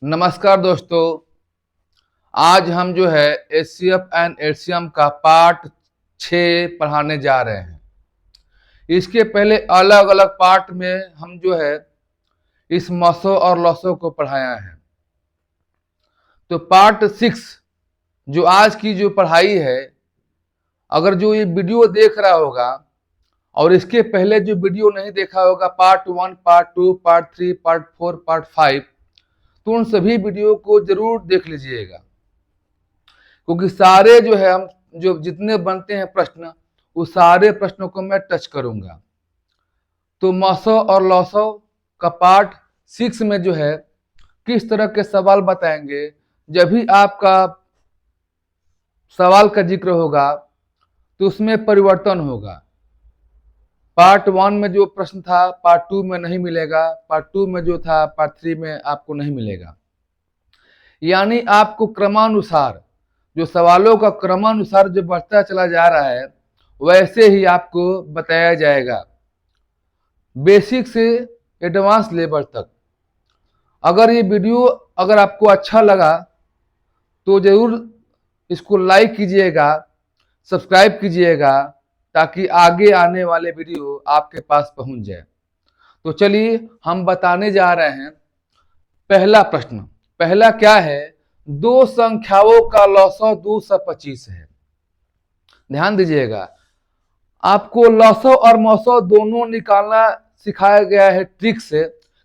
नमस्कार दोस्तों। आज हम जो है एचसीएफ एंड एचसीएम का पार्ट 6 पढ़ाने जा रहे हैं। इसके पहले अलग अलग पार्ट में हम जो है इस मसो और लसो को पढ़ाया है। तो पार्ट 6 जो आज की जो पढ़ाई है, अगर जो ये वीडियो देख रहा होगा और इसके पहले जो वीडियो नहीं देखा होगा, part 1, part 2, part 3, part 4, part 5, तो उन सभी वीडियो को जरूर देख लीजिएगा, क्योंकि सारे जो है हम जो जितने बनते हैं प्रश्न, उस सारे प्रश्नों को मैं टच करूंगा। तो मसो और लसो का पार्ट 6 में जो है किस तरह के सवाल बताएंगे, जब भी आपका सवाल का जिक्र होगा तो उसमें परिवर्तन होगा। पार्ट 1 में जो प्रश्न था पार्ट 2 में नहीं मिलेगा, पार्ट 2 में जो था पार्ट 3 में आपको नहीं मिलेगा। यानी आपको क्रमानुसार, जो सवालों का क्रमानुसार जो बढ़ता चला जा रहा है, वैसे ही आपको बताया जाएगा, बेसिक से एडवांस लेवल तक। अगर ये वीडियो अगर आपको अच्छा लगा तो जरूर इसको लाइक कीजिएगा, सब्सक्राइब कीजिएगा, ताकि आगे आने वाले वीडियो आपके पास पहुंच जाए। तो चलिए हम बताने जा रहे हैं पहला प्रश्न। पहला क्या है? दो संख्याओं का लसो 225 है। ध्यान दीजिएगा, आपको लसो और मसो दोनों निकालना सिखाया गया है ट्रिक से,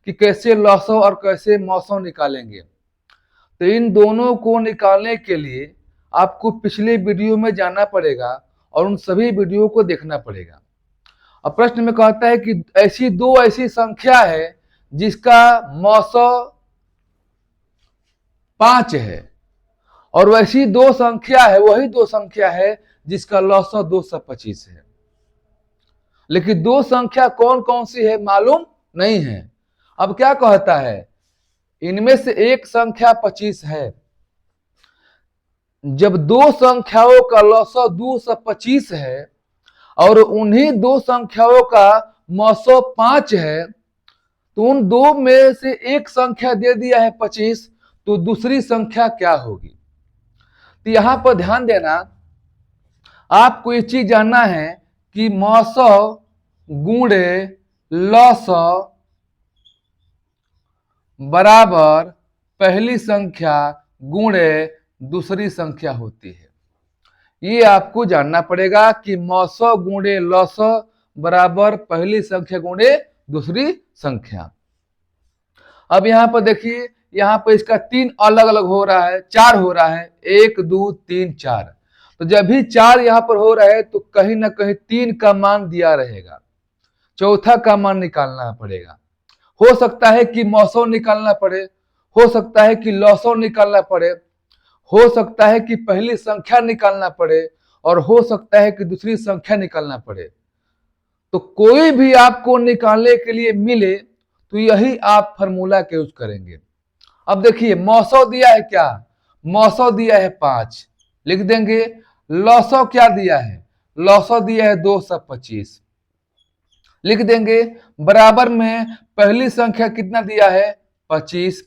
कि कैसे लसो और कैसे मसो निकालेंगे। तो इन दोनों को निकालने के लिए आपको पिछले वीडियो में जाना पड़ेगा और उन सभी वीडियो को देखना पड़ेगा। अब प्रश्न में कहता है कि ऐसी संख्या है जिसका मसो 5 है, और वैसी दो संख्या है, वही दो संख्या है जिसका लसो 225 है। लेकिन दो संख्या कौन कौन सी है मालूम नहीं है। अब क्या कहता है? इनमें से एक संख्या 25 है। जब दो संख्याओं का लसो 225 है और उन्हीं दो संख्याओं का मसो 5 है, तो उन दो में से एक संख्या दे दिया है 25, तो दूसरी संख्या क्या होगी? तो यहां पर ध्यान देना, आपको ये चीज जानना है कि मसो गुणे लसो बराबर पहली संख्या गुणे दूसरी संख्या होती है। ये आपको जानना पड़ेगा कि मसो गुणे लसो बराबर पहली संख्या गुणे दूसरी संख्या। अब यहां पर देखिए, यहां पर इसका 3 अलग अलग हो रहा है, 4 हो रहा है, 1 2 3 4। तो जब भी 4 यहां पर हो रहा है तो कहीं ना कहीं 3 का मान दिया रहेगा, चौथा का मान निकालना पड़ेगा। हो सकता है कि मसो निकालना पड़े, हो सकता है कि लसो निकालना पड़े, हो सकता है कि पहली संख्या निकालना पड़े, और हो सकता है कि दूसरी संख्या निकालना पड़े। तो कोई भी आपको निकालने के लिए मिले तो यही आप फॉर्मूला के यूज करेंगे। अब देखिए, मसो दिया है क्या? मसो दिया है 5, लिख देंगे। लसो क्या दिया है? लसो दिया है 225, लिख देंगे। बराबर में पहली संख्या कितना दिया है? 25।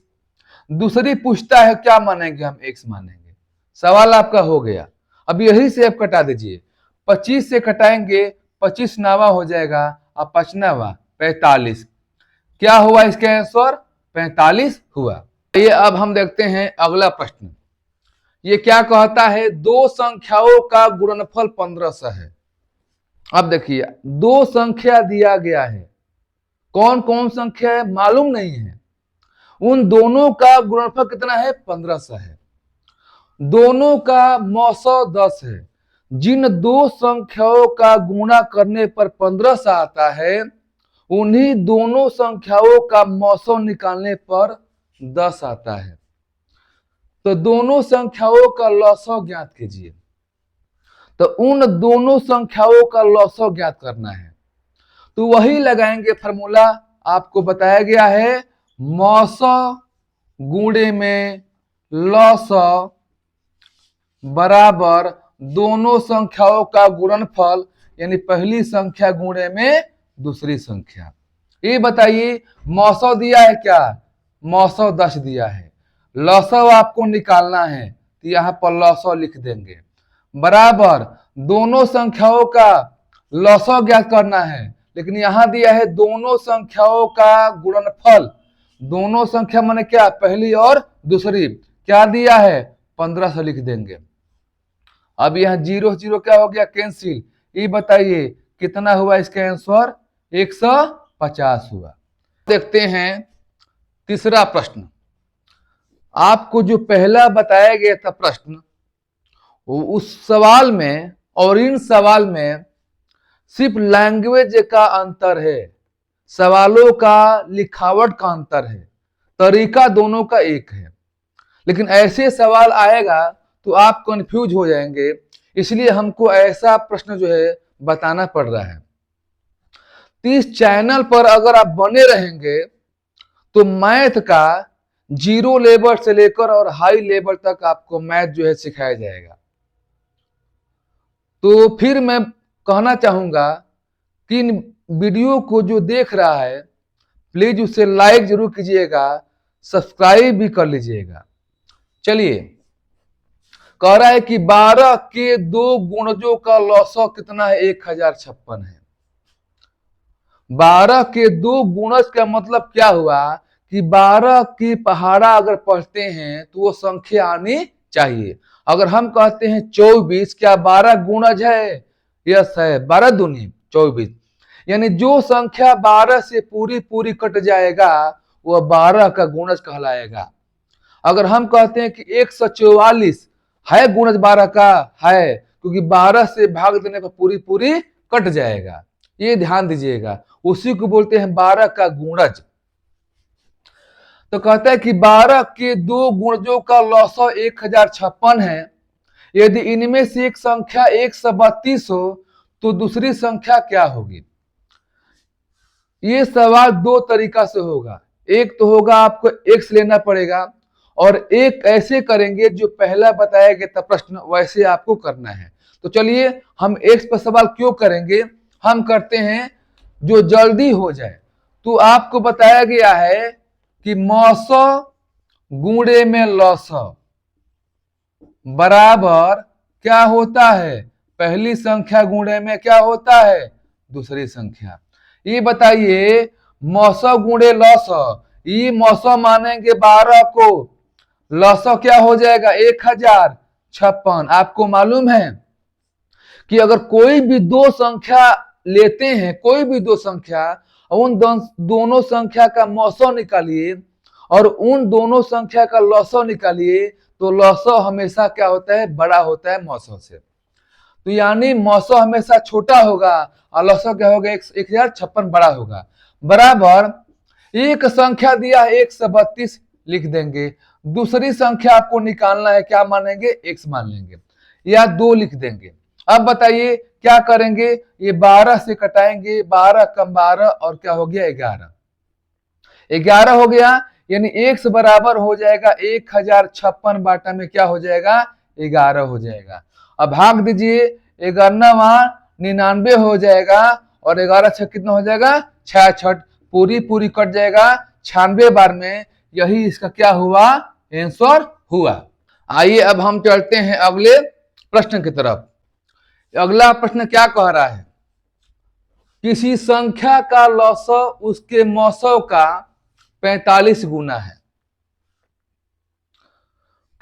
दूसरी पूछता है क्या मानेंगे? हम x मानेंगे। सवाल आपका हो गया। अब यही से आप कटा दीजिए। 25 से कटाएंगे, 25 नावा हो जाएगा, अब 5 नावा 45। क्या हुआ इसका आंसर? 45 हुआ। ये अब हम देखते हैं अगला प्रश्न। ये क्या कहता है? दो संख्याओं का गुणनफल 1500 है। अब देखिए, दो संख्या दिया गया है, कौन कौन संख्या है मालूम नहीं है। उन दोनों का गुणनफल कितना है? 1500 है। दोनों का मसो 10 है। जिन दो संख्याओं का गुणा करने पर 1500 आता है, उन्हीं दोनों संख्याओं का मसो निकालने पर 10 आता है। तो दोनों संख्याओं का लसो ज्ञात कीजिए। तो उन दोनों संख्याओं का लसो ज्ञात करना है, तो वही लगाएंगे फॉर्मूला। आपको बताया गया है मसो गुणे में लसो बराबर दोनों संख्याओं का गुणनफल, यानी पहली संख्या गुणे में दूसरी संख्या। ये बताइए, मसो दिया है क्या? मसो 10 दिया है। लसव आपको निकालना है तो यहाँ पर लसव लिख देंगे, बराबर दोनों संख्याओं का लसव ज्ञात करना है, लेकिन यहां दिया है दोनों संख्याओं का गुणनफल। दोनों संख्या माने क्या, पहली और दूसरी, क्या दिया है 15 से लिख देंगे। अब यहाँ 0 0 क्या हो गया, कैंसिल। ये बताइए कितना हुआ इसका आंसर, 150 हुआ। देखते हैं तीसरा प्रश्न। आपको जो पहला बताया गया था प्रश्न, उस सवाल में और इन सवाल में सिर्फ लैंग्वेज का अंतर है, सवालों का लिखावट का अंतर है, तरीका दोनों का एक है। लेकिन ऐसे सवाल आएगा तो आप कंफ्यूज हो जाएंगे, इसलिए हमको ऐसा प्रश्न जो है बताना पड़ रहा है। तो इस चैनल पर अगर आप बने रहेंगे तो मैथ का 0 लेवल से लेकर और हाई लेवल तक आपको मैथ जो है सिखाया जाएगा। तो फिर मैं कहना चाहूंगा कि इन वीडियो को जो देख रहा है प्लीज उसे लाइक जरूर कीजिएगा, सब्सक्राइब भी कर लीजिएगा। चलिए, कह रहा है कि 12 के 2 गुणजों का लसौ कितना है, 1056 है। 12 के 2 गुणज का मतलब क्या हुआ कि 12 की पहाड़ा अगर पढ़ते हैं तो वो संख्या आनी चाहिए। अगर हम कहते हैं 24, क्या 12 गुणज है? यस है, 12 दूनी 24, यानी जो संख्या 12 से पूरी पूरी कट जाएगा वह 12 का गुणज कहलाएगा। अगर हम कहते हैं कि 144 है गुणज 12 का, है, क्योंकि 12 से भाग देने पर पूरी पूरी कट जाएगा, ये ध्यान दीजिएगा, उसी को बोलते हैं 12 का गुणज। तो कहता है कि 12 के 2 गुणजों का लसौ 1056 है। यदि इनमें से एक संख्या 132 हो तो दूसरी संख्या क्या होगी? ये सवाल दो तरीका से होगा। एक तो होगा आपको x लेना पड़ेगा, और एक ऐसे करेंगे जो पहला बताया गया था प्रश्न वैसे आपको करना है। तो चलिए हम x पर सवाल क्यों करेंगे, हम करते हैं जो जल्दी हो जाए। तो आपको बताया गया है कि मौसौ गुणे में लसौ बराबर क्या होता है, पहली संख्या गुणे में क्या होता है, दूसरी संख्या। ये बताइए मौसौ गुणे लसौ, ये मौसौ मानेंगे 12 को, लसौ क्या हो जाएगा 1056। आपको मालूम है कि अगर कोई भी दो संख्या लेते हैं, कोई भी दो संख्या, उन दोनों संख्या का मौसौ निकालिए और उन दोनों संख्या का लसौ निकालिए, तो लसौ हमेशा क्या होता है, बड़ा होता है मौसौ से। तो यानी मौसौ हमेशा छोटा होगा और लसौ क्या होगा 1056 बड़ा होगा। बराबर एक संख्या दिया 132 लिख देंगे, दूसरी संख्या आपको निकालना है, क्या मानेंगे, x मान लेंगे या 2 लिख देंगे। अब बताइए क्या करेंगे, ये 12 से कटाएंगे, 12 कम 12 और क्या हो गया 11, 11 हो गया, यानी x बराबर हो जाएगा 1056 बाटा में क्या हो जाएगा 11 हो जाएगा। अब भाग दीजिए, 11 99 हो जाएगा और 11 6 कितना हो जाएगा 66, पूरी पूरी कट जाएगा 96 बार में। यही इसका क्या हुआ, आंसर हुआ। आइए अब हम चलते हैं अगले प्रश्न की तरफ। अगला प्रश्न क्या कह रहा है, किसी संख्या का लसौ उसके मौसौ का 45 गुना है।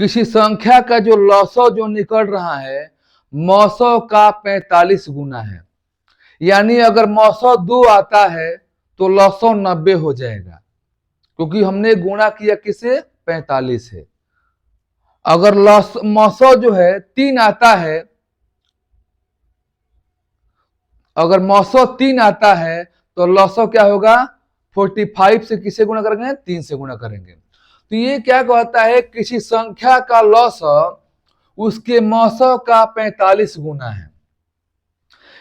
किसी संख्या का जो लसौ जो निकल रहा है मौसौ का 45 गुना है, यानी अगर मौसौ 2 आता है तो लसौ 90 हो जाएगा, क्योंकि हमने गुणा किया किसे, 45 है। अगर मौसौ जो है 3 आता है, अगर मौसौ 3 आता है तो लसौ क्या होगा, 45 से किसे गुणा करेंगे, 3 से गुणा करेंगे। तो ये क्या कहता है, किसी संख्या का लसौ उसके मौसौ का 45 गुना है।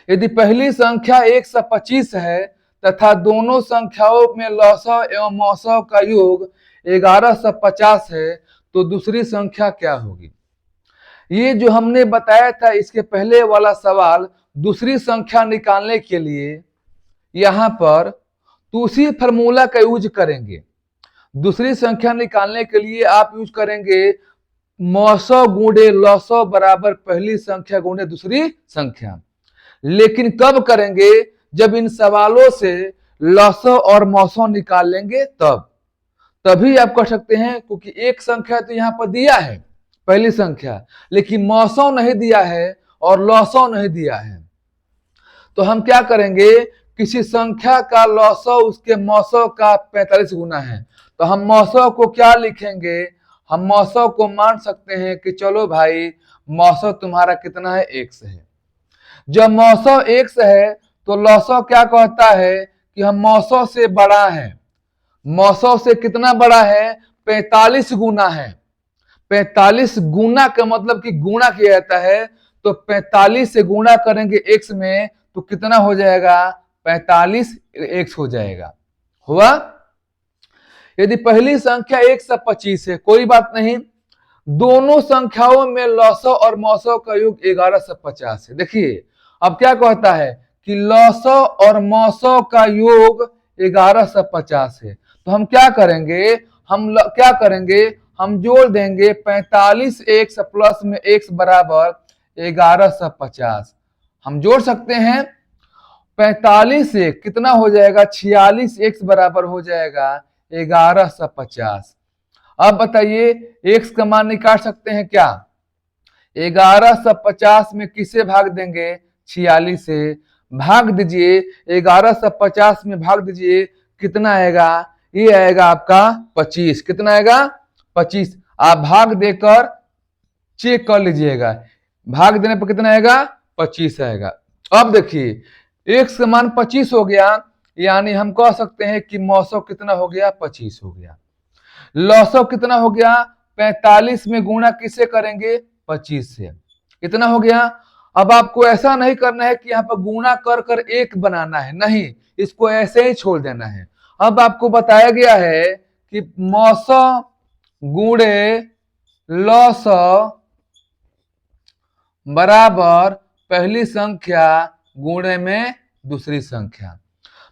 यदि पहली संख्या 125 है तथा दोनों संख्याओं में लसौ एवं मौसौ का योग 1150 है तो दूसरी संख्या क्या होगी। ये जो हमने बताया था इसके पहले वाला सवाल, दूसरी संख्या निकालने के लिए यहां पर तो उसी फॉर्मूला का यूज करेंगे। दूसरी संख्या निकालने के लिए आप यूज करेंगे मौसौ गुणे लौसौ बराबर पहली संख्या गुणे दूसरी संख्या। लेकिन कब करेंगे? जब इन सवालों से लौसौ और मौसौ निकाल लेंगे तभी आप कर सकते हैं, क्योंकि एक संख्या तो यहां पर दिया है पहली संख्या, लेकिन मौसौ नहीं दिया है और लौसौ नहीं दिया है। तो हम क्या करेंगे? किसी संख्या का लौसौ उसके मौसौ का 45 गुना है, तो हम मौसौ को क्या लिखेंगे? हम मौसौ को मान सकते हैं कि चलो भाई मौसौ तुम्हारा कितना है? 1 है। जब मौसौ 1 है तो लौसौ क्या कहता है कि हम मौसौ से बड़ा है। मौसौ से कितना बड़ा है? 45 गुना है। 45 गुना का मतलब कि गुणा किया जाता है, तो 45 से गुणा करेंगे x में तो कितना हो जाएगा? 45x हो जाएगा। हुआ? यदि पहली संख्या 125 है, कोई बात नहीं, दोनों संख्याओं में लौसौ और मौसौ का योग 1150 है। देखिए अब क्या कहता है कि लौसौ और मौसौ का योग 1150 है, तो हम क्या करेंगे? हम जोड़ देंगे 45x प्लस में x बराबर 1150। हम जोड़ सकते हैं 45 से कितना हो जाएगा? 46x बराबर हो जाएगा 1150। अब बताइए x का मान निकाल सकते हैं क्या? 1150 में किसे भाग देंगे? 46 से भाग दीजिए, 1150 में भाग दीजिए, कितना आएगा? ये आएगा आपका 25। कितना आएगा? 25। आप भाग देकर चेक कर लीजिएगा, भाग देने पर कितना आएगा? 25 आएगा। अब देखिए x का मान 25 हो गया, यानी हम कह सकते हैं कि मौसौ कितना हो गया? 25 हो गया। लौसौ कितना हो गया? 45 में गुणा किसे करेंगे? 25 से। कितना हो गया? अब आपको ऐसा नहीं करना है कि यहाँ पर गुणा कर कर 1 बनाना है, नहीं, इसको ऐसे ही छोड़ देना है। अब आपको बताया गया है कि मौसौ गुणे लौसौ बराबर पहली संख्या गुणे में दूसरी संख्या।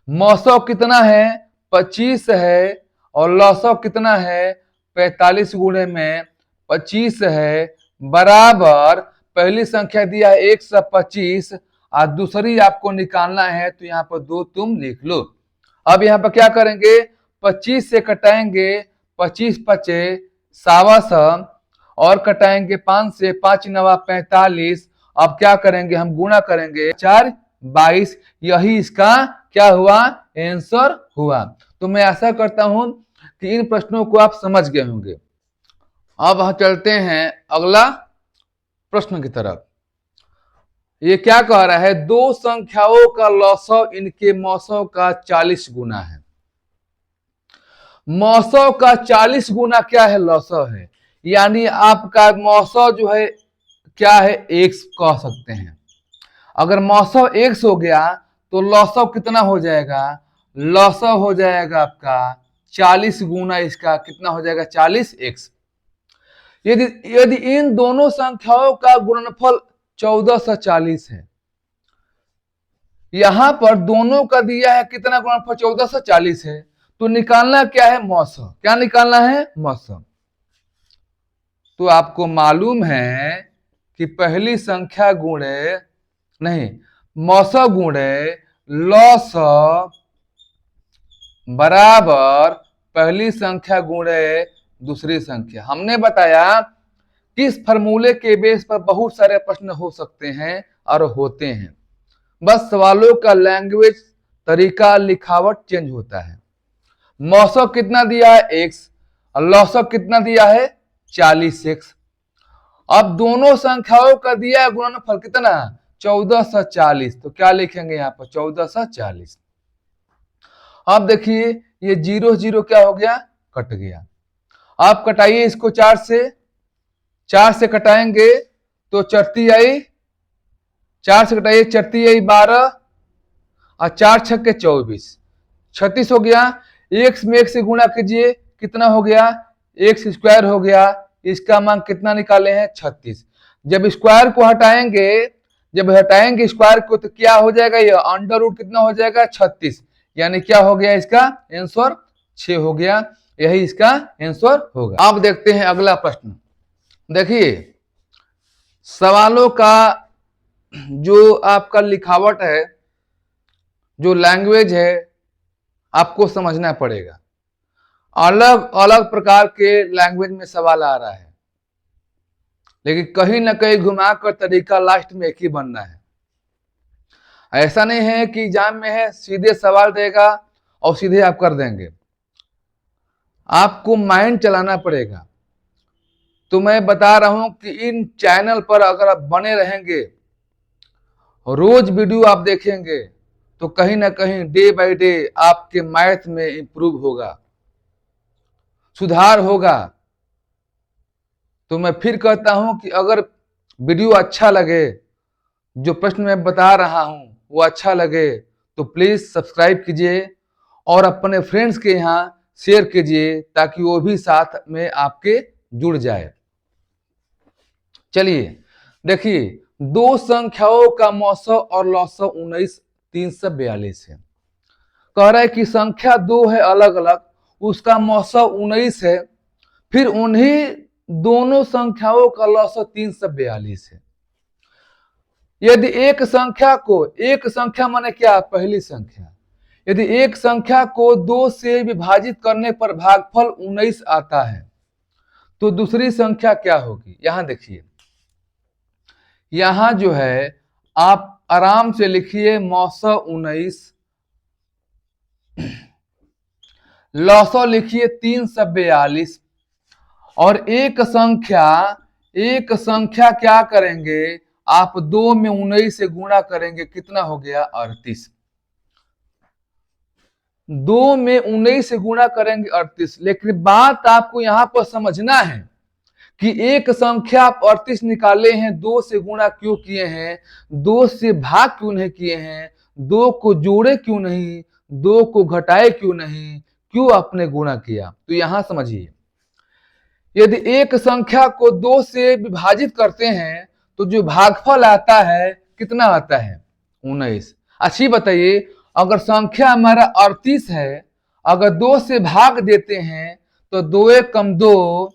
मौसौ कितना है? 25 है, और लौसौ कितना है? 45 गुणे में 25 है, बराबर पहली संख्या दिया है 125 और दूसरी आपको निकालना है, तो यहाँ पर 2 तुम लिख लो। अब यहाँ पर क्या करेंगे? 25 से कटाएंगे, 25 पचे 125 और कटाएंगे 5 से, 5 नवा 45। अब क्या करेंगे? हम गुणा करेंगे, 4 22। यही इसका क्या हुआ? आंसर हुआ। तो मैं आशा करता हूं कि इन प्रश्नों को आप समझ गए होंगे। अब हम चलते हैं अगला प्रश्न की तरफ। ये क्या कह रहा है? दो संख्याओं का लौसौ इनके मौसौ का 40 गुना है। मौसौ का 40 गुना क्या है? लौसौ है, यानी आपका मौसौ जो है क्या है? 1 कह सकते हैं। अगर मौसौ 1 हो गया तो लौसौ कितना हो जाएगा? लौसौ हो जाएगा आपका 40 गुना इसका, कितना हो जाएगा? 40x। यदि इन दोनों संख्याओं का गुणनफल 1440 है, यहां पर दोनों का दिया है कितना गुणनफल? 1440 है, तो निकालना क्या है? मौसौ। क्या निकालना है? मौसौ। तो आपको मालूम है कि पहली संख्या गुणे नहीं, मौसौ गुणे लौसौ बराबर पहली संख्या गुणे दूसरी संख्या। हमने बताया कि इस फॉर्मूले के बेस पर बहुत सारे प्रश्न हो सकते हैं और होते हैं, बस सवालों का लैंग्वेज, तरीका, लिखावट चेंज होता है। मौसौ कितना दिया है? x, और लौसौ कितना दिया है? 40x। अब दोनों संख्याओं का दिया है गुणनफल कितना? 1440। तो क्या लिखेंगे यहाँ पर? 1440। अब देखिए ये 0 0 क्या हो गया? कट गया। आप कटाइए इसको 4 से, 4 से कटाएंगे तो चरती आई, 4 से कटाइए, चरती आई 12 और 4 छक्के 24, 36 हो गया। x में 1 से गुणा कीजिए, कितना हो गया? x स्क्वायर हो गया। इसका मान कितना निकाले हैं? 36। जब स्क्वायर को हटाएंगे, जब हटाएंगे स्क्वायर को, तो क्या हो जाएगा? ये अंडर रूट कितना हो जाएगा? 36, यानी क्या हो गया? इसका आंसर 6 हो गया। यही इसका आंसर होगा। अब देखते हैं अगला प्रश्न। देखिए सवालों का जो आपका लिखावट है, जो लैंग्वेज है, आपको समझना पड़ेगा। अलग अलग प्रकार के लैंग्वेज में सवाल आ रहा है, लेकिन कहीं ना कहीं घुमाकर तरीका लास्ट में एक ही बनना है। ऐसा नहीं है कि एग्जाम में है सीधे सवाल देगा और सीधे आप कर देंगे, आपको माइंड चलाना पड़ेगा। तो मैं बता रहा हूं कि इन चैनल पर अगर आप बने रहेंगे, रोज वीडियो आप देखेंगे, तो कहीं ना कहीं डे बाय डे आपके मैथ में इंप्रूव होगा, सुधार होगा। तो मैं फिर कहता हूं कि अगर वीडियो अच्छा लगे, जो प्रश्न मैं बता रहा हूं वो अच्छा लगे, तो प्लीज सब्सक्राइब कीजिए और अपने फ्रेंड्स के यहाँ शेयर कीजिए, ताकि वो भी साथ में आपके जुड़ जाए। चलिए देखिए, दो संख्याओं का मौसौ और लौसौ 19 342 है। कह रहा है कि संख्या दो है अलग अलग, उसका मौसौ 19 है, फिर उन्हीं दोनों संख्याओं का लौसौ 342 है। यदि एक संख्या माने क्या, पहली संख्या, यदि एक संख्या को 2 से विभाजित करने पर भागफल 19 आता है, तो दूसरी संख्या क्या होगी। यहां देखिए, यहां जो है आप आराम से लिखिए मौसौ 19, लौसौ लिखिए 342, और एक संख्या क्या करेंगे, आप 2 में 19 से गुणा करेंगे, कितना हो गया 38। 2 में 19 से गुणा करेंगे 38। लेकिन बात आपको यहां पर समझना है कि एक संख्या आप 38 निकाले हैं, 2 से गुणा क्यों किए हैं, 2 से भाग क्यों नहीं किए हैं, 2 को जोड़े क्यों नहीं, 2 को घटाए क्यों नहीं, क्यों आपने गुणा किया। तो यहां समझिए, यदि एक संख्या को 2 से विभाजित करते हैं तो जो भागफल आता है कितना आता है 19। अच्छी बताइए, अगर संख्या हमारा 38 है, अगर 2 से भाग देते हैं तो 2 एक कम 2,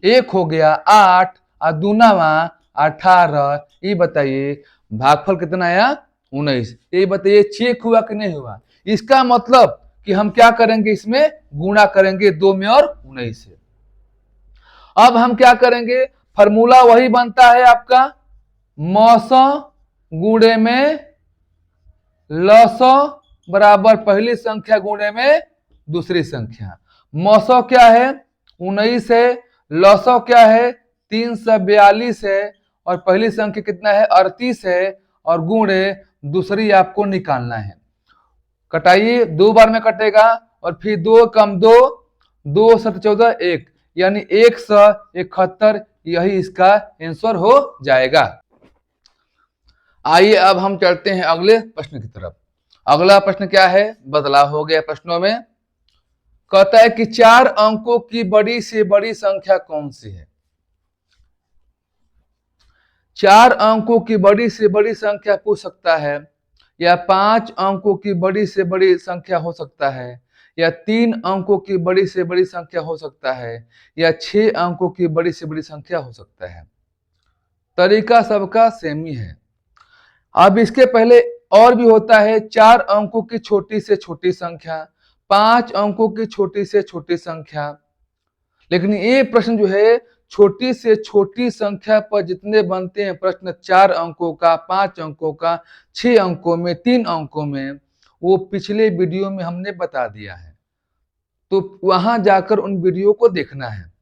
1 हो गया 8 और दूनावा 18। ये बताइए भागफल कितना आया 19। ये बताइए चेक हुआ कि नहीं हुआ। इसका मतलब कि हम क्या करेंगे, इसमें गुणा करेंगे 2 में और 19 से। अब हम क्या करेंगे, फॉर्मूला वही बनता है आपका मौसौ गुणे में लौसौ बराबर पहली संख्या गुणे में दूसरी संख्या। मौसौ क्या है 19 है, लौसौ क्या है 342 है, और पहली संख्या कितना है 38 है, और गुणे दूसरी आपको निकालना है। कटाइए, 2 बार में कटेगा, और फिर 2 कम 2, 2 7 14 1, यानी 171। यही इसका आंसर हो जाएगा। आइए अब हम चलते हैं अगले प्रश्न की तरफ। अगला प्रश्न क्या है, बदलाव हो गया प्रश्नों में। कहता है कि 4 अंकों की बड़ी से बड़ी संख्या कौन सी है। 4 अंकों की बड़ी से बड़ी संख्या पूछ सकता है, या 5 अंकों की बड़ी से बड़ी संख्या हो सकता है, या 3 अंकों की बड़ी से बड़ी संख्या हो सकता है, या 6 अंकों की बड़ी से बड़ी संख्या हो सकता है। तरीका सबका सेम ही है। अब इसके पहले और भी होता है, 4 अंकों की छोटी से छोटी संख्या, 5 अंकों की छोटी से छोटी संख्या। लेकिन ये प्रश्न जो है छोटी से छोटी संख्या पर जितने बनते हैं प्रश्न, 4 अंकों का, 5 अंकों का, 6 अंकों में, 3 अंकों में, वो पिछले वीडियो में हमने बता दिया है। तो वहां जाकर उन वीडियो को देखना है।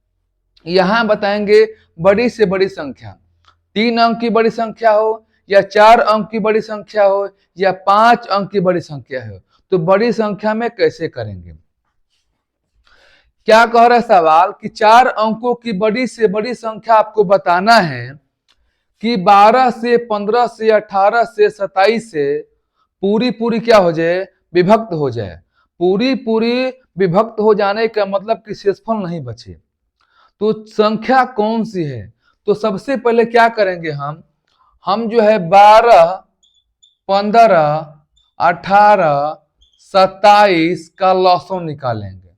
यहां बताएंगे बड़ी से बड़ी संख्या, 3 अंक की बड़ी संख्या हो, या 4 अंक की बड़ी संख्या हो, या 5 अंक की बड़ी संख्या हो, तो बड़ी संख्या में कैसे करेंगे। क्या कह रहा है सवाल कि 4 अंकों की बड़ी से बड़ी संख्या आपको बताना है कि 12 से 15 से 18 से 27 से पूरी क्या हो जाए, विभक्त हो जाए। पूरी विभक्त हो जाने का मतलब कि शेषफल नहीं बचे। तो संख्या कौन सी है, तो सबसे पहले क्या करेंगे, हम जो है 12, 15, 18, 27 का लॉसो निकालेंगे।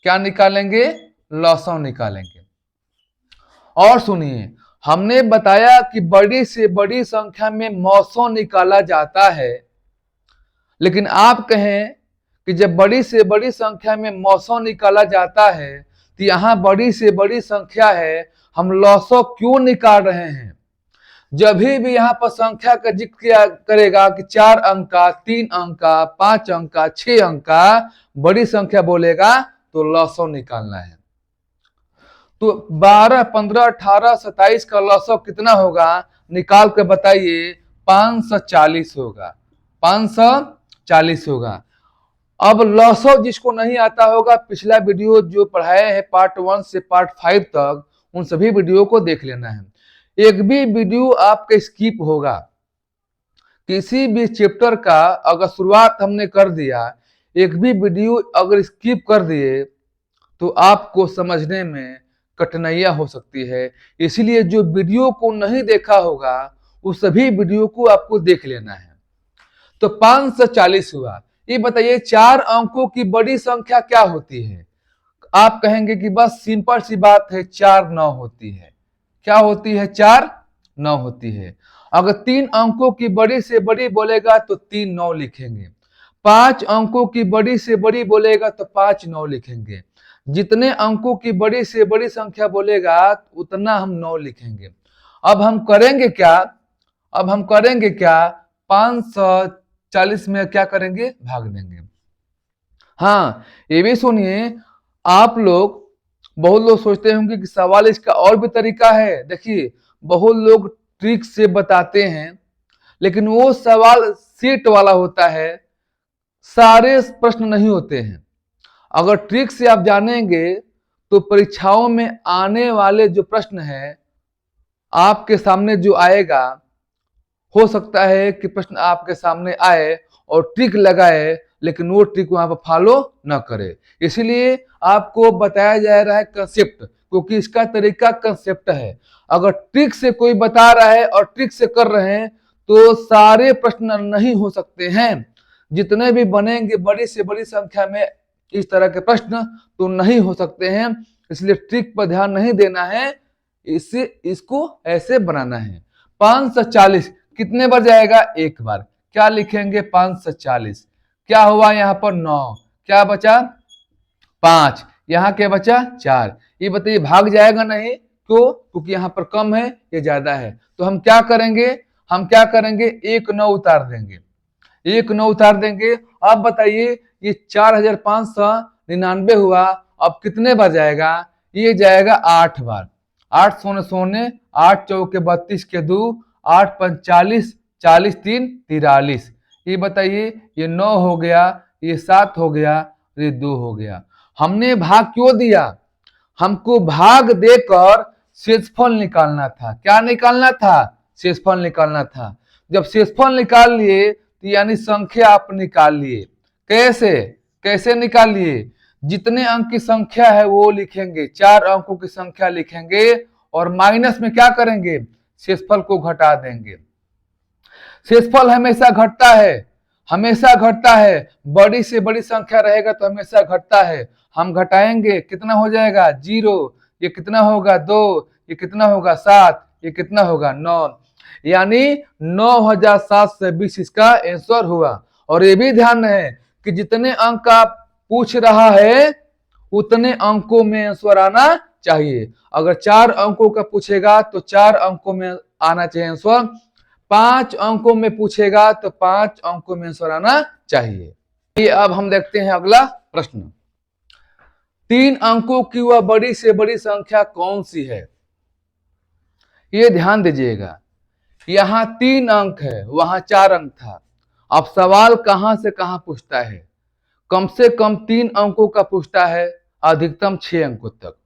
क्या निकालेंगे? लसौ निकालेंगे। और सुनिए, हमने बताया कि बड़ी से बड़ी संख्या में मौसौ निकाला जाता है, लेकिन आप कहें कि जब बड़ी से बड़ी संख्या में मौसौ निकाला जाता है तो यहां बड़ी से बड़ी संख्या है, हम लसौ क्यों निकाल रहे हैं? जब भी यहाँ पर संख्या का जिक्र किया करेगा कि 4 अंक का, 3 अंक का, 5 अंक का, 6 अंक का बड़ी संख्या बोलेगा तो लसौ निकालना है। तो 12, 15, 18, 27 का लसौ कितना होगा? निकाल कर बताइए। 540 होगा। 540 होगा। अब लसौ जिसको नहीं आता होगा, पिछला वीडियो जो पढ़ाए हैं पार्ट 1 से पार्ट 5 तक, उन सभी वीडियो को देख लेना है। एक भी वीडियो आपका स्किप होगा, किसी भी चैप्टर का अगर शुरुआत हमने कर दिया, एक भी वीडियो अगर स्किप कर दिए तो आपको समझने में कठिनाइयां हो सकती है। इसलिए जो वीडियो को नहीं देखा होगा उस सभी वीडियो को आपको देख लेना है। तो 540 हुआ। ये बताइए 4 अंकों की बड़ी संख्या क्या होती है? आप कहेंगे कि बस सिंपल सी बात है, 4 9 होती है। क्या होती है? 4 9 होती है। अगर 3 अंकों की बड़ी से बड़ी बोलेगा तो 3 9 लिखेंगे। 5 अंकों की बड़ी से बड़ी बोलेगा तो 5 9 लिखेंगे। जितने अंकों की बड़ी से बड़ी संख्या बोलेगा उतना हम 9 लिखेंगे। अब हम करेंगे क्या? 540 में क्या करेंगे? भाग देंगे। हाँ, ये भी सुनिए, आप लोग, बहुत लोग सोचते होंगे कि सवाल इसका और भी तरीका है। देखिए, बहुत लोग ट्रिक से बताते हैं, लेकिन वो सवाल सेट वाला होता है, सारे प्रश्न नहीं होते हैं। अगर ट्रिक से आप जानेंगे तो परीक्षाओं में आने वाले जो प्रश्न है आपके सामने जो आएगा, हो सकता है कि प्रश्न आपके सामने आए और ट्रिक लगाए, लेकिन वो ट्रिक वहां पर फॉलो न करे। इसलिए आपको बताया जा रहा है कंसेप्ट, क्योंकि इसका तरीका कंसेप्ट है। अगर ट्रिक से कोई बता रहा है और ट्रिक से कर रहे हैं तो सारे प्रश्न नहीं हो सकते हैं। जितने भी बनेंगे बड़ी से बड़ी संख्या में इस तरह के प्रश्न तो नहीं हो सकते हैं। इसलिए ट्रिक पर ध्यान नहीं देना है, इसको ऐसे बनाना है। 540 कितने बार जाएगा? एक बार। क्या लिखेंगे? 540। क्या हुआ यहाँ पर? 9। क्या बचा? 5। यहाँ क्या बचा? 4। ये बताइए भाग जाएगा नहीं? क्यों? क्योंकि यहाँ पर कम है, ये ज्यादा है। तो हम क्या करेंगे? एक 9 उतार देंगे। 1 9 उतार देंगे। अब बताइए, ये 4599 हुआ। अब कितने बार जाएगा? ये जाएगा 8 बार। 8 सोने सोने, 8 चौके 32 के 2, 8 5 40, 40 3 43। ये बताइए, ये 9 हो गया, ये 7 हो गया, ये 2 हो गया। हमने भाग क्यों दिया? हमको भाग देकर शेषफल निकालना था। क्या निकालना था? शेषफल निकालना था। जब शेषफल निकाल लिए तो यानी संख्या आप निकाल लिए। कैसे निकाल लिए? जितने अंक की संख्या है वो लिखेंगे, 4 अंकों की संख्या लिखेंगे और माइनस में क्या करेंगे? शेषफल को घटा देंगे। शेषफल हमेशा घटता है। बड़ी से बड़ी संख्या रहेगा तो हमेशा घटता है। हम घटाएंगे, कितना हो जाएगा? 0। ये कितना होगा? 2। ये कितना होगा? 7। ये कितना होगा? 9। यानी 9720 इसका आंसर हुआ। और ये भी ध्यान है कि जितने अंक आप पूछ रहा है उतने अंकों में आंसर आना चाहिए। अगर 4 अंकों का पूछेगा तो 4 अंकों में आना चाहिए आंसर। 5 अंकों में पूछेगा तो 5 अंकों में आंसर आना चाहिए। ये अब हम देखते हैं अगला प्रश्न। 3 अंकों की वह बड़ी से बड़ी संख्या कौन सी है? ये ध्यान दीजिएगा, यहाँ 3 अंक है, वहां 4 अंक था। अब सवाल कहां से कहां पूछता है? कम से कम 3 अंकों का पूछता है, अधिकतम 6 अंकों तक।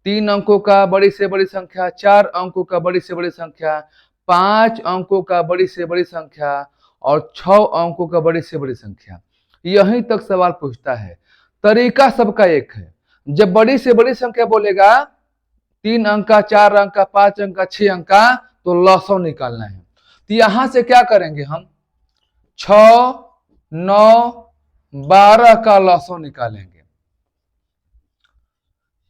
3 अंकों का बड़ी से बड़ी संख्या, 4 अंकों का बड़ी से बड़ी संख्या, 5 अंकों का बड़ी से बड़ी संख्या और 6 अंकों का बड़ी से बड़ी संख्या। यहीं तक सवाल पूछता है। तरीका सबका एक है। जब बड़ी से बड़ी संख्या बोलेगा, 3 अंक का, 4 अंक का, 5 अंक का, 6 अंक का, तो लसौ निकालना है। तो यहां से क्या करेंगे हम? 6 9 12 का लसौ निकालेंगे।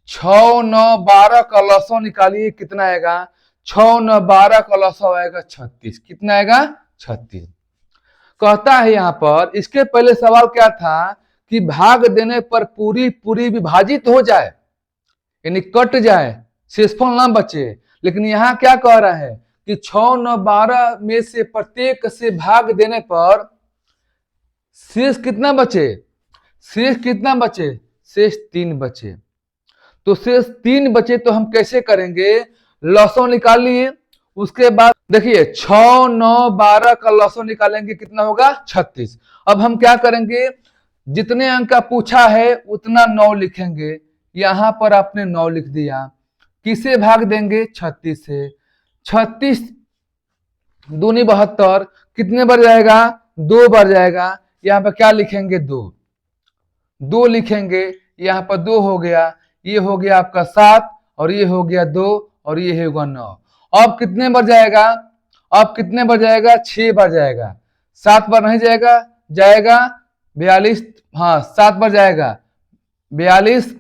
6 9 12 का लसो निकालिए, कितना आएगा? 6 9 12 का लसो आएगा 36। कितना आएगा? 36। कहता है यहां पर, इसके पहले सवाल क्या था कि भाग देने पर पूरी पूरी विभाजित हो जाए, यानी कट जाए, शेषफल ना बचे। लेकिन यहां क्या कह रहा है कि 6 9 12 में से प्रत्येक से भाग देने पर शेष कितना बचे? शेष कितना बचे? शेष 3 बचे। तो शेष 3 बचे तो हम कैसे करेंगे? लसो निकाल लिए, उसके बाद देखिए 6 9 12 का लसो निकालेंगे, कितना होगा? 36। अब हम क्या करेंगे, जितने अंक का पूछा है उतना 9 लिखेंगे। यहां पर आपने 9 लिख दिया, किसे भाग देंगे? 36 से। 36 दूनी 72, कितने बार जाएगा? 2 बार जाएगा। यहाँ पर क्या लिखेंगे? 2 लिखेंगे। यहाँ पर 2 हो गया, ये हो गया आपका 7, और ये हो गया 2, और ये होगा 9। अब कितने बार जाएगा? अब कितने बार जाएगा? 6 बार जाएगा। 7 बार नहीं जाएगा, जाएगा 42, हाँ 7 बार जाएगा। 42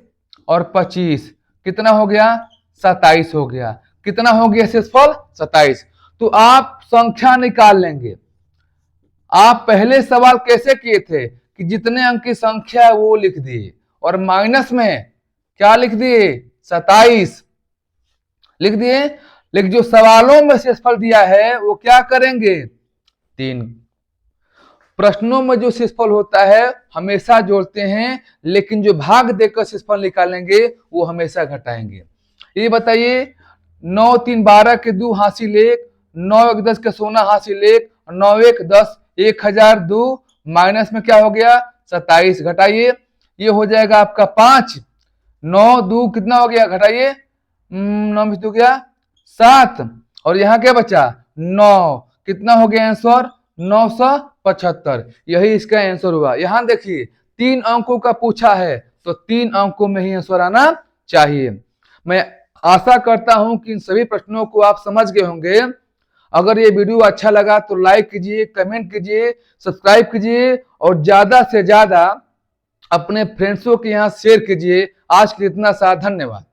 और 25 कितना हो गया? 27 हो गया। कितना हो गया शेषफल? 27। तो आप संख्या निकाल लेंगे। आप पहले सवाल कैसे किए थे कि जितने अंक की संख्या है वो लिख दिए, और माइनस में क्या लिख दिए? 27 लिख दिए। लेकिन जो सवालों में शेषफल दिया है वो क्या करेंगे? 3। प्रश्नों में जो शेषफल होता है हमेशा जोड़ते हैं, लेकिन जो भाग देकर शेषफल निकालेंगे वो हमेशा घटाएंगे। ये बताइए, 9 3 12 के 2 हासिल 1, 9 1 10 के 16 हासिल 1, 9 1 10, 1002 माइनस में क्या हो गया? 27। घटाइए, ये हो जाएगा आपका 5। 9 2 कितना हो गया? घटाइए, 9 में 2 गया 7, और यहाँ क्या बचा? 9। कितना हो गया आंसर? 975। यही इसका आंसर हुआ। यहां देखिए 3 अंकों का पूछा है, तो 3 अंकों में ही आंसर आना चाहिए। मैं आशा करता हूं कि इन सभी प्रश्नों को आप समझ गए होंगे। अगर ये वीडियो अच्छा लगा तो लाइक कीजिए, कमेंट कीजिए, सब्सक्राइब कीजिए, और ज्यादा से ज्यादा अपने फ्रेंड्सों के यहाँ शेयर कीजिए। आज के इतना सा, धन्यवाद।